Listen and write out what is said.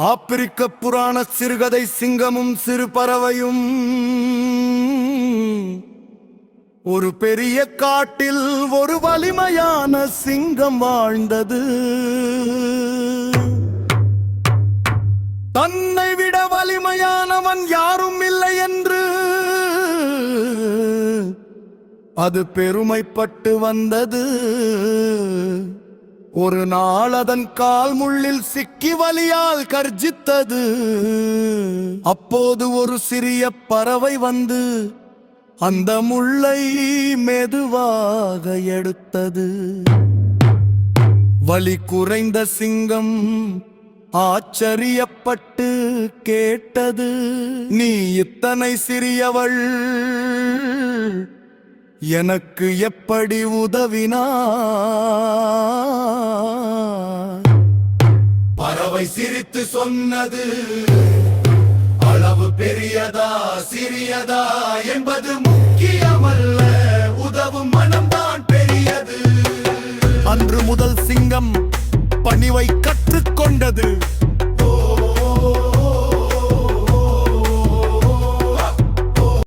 ஆப்பிரிக்க புராண சிறுகதை சிங்கமும் சிறு பறவையும். ஒரு பெரிய காட்டில் ஒரு வலிமையான சிங்கம் வாழ்ந்தது. தன்னை விட வலிமையானவன் யாரும் இல்லை என்று அது பெருமைப்பட்டு வந்தது. ஒரு நாள் அதன் கால் முள்ளில் சிக்கி வலியால் கர்ஜித்தது. அப்போது ஒரு சிறிய பறவை வந்து அந்த முள்ளை மெதுவாக எடுத்தது. வலி குறைந்த சிங்கம் ஆச்சரியப்பட்டு கேட்டது, நீ இத்தனை சிறியவள், எனக்கு எப்படி உதவினாய்? பறவை சிரித்து சொன்னது, அளவு பெரியதா சிறியதா என்பது முக்கியமல்ல,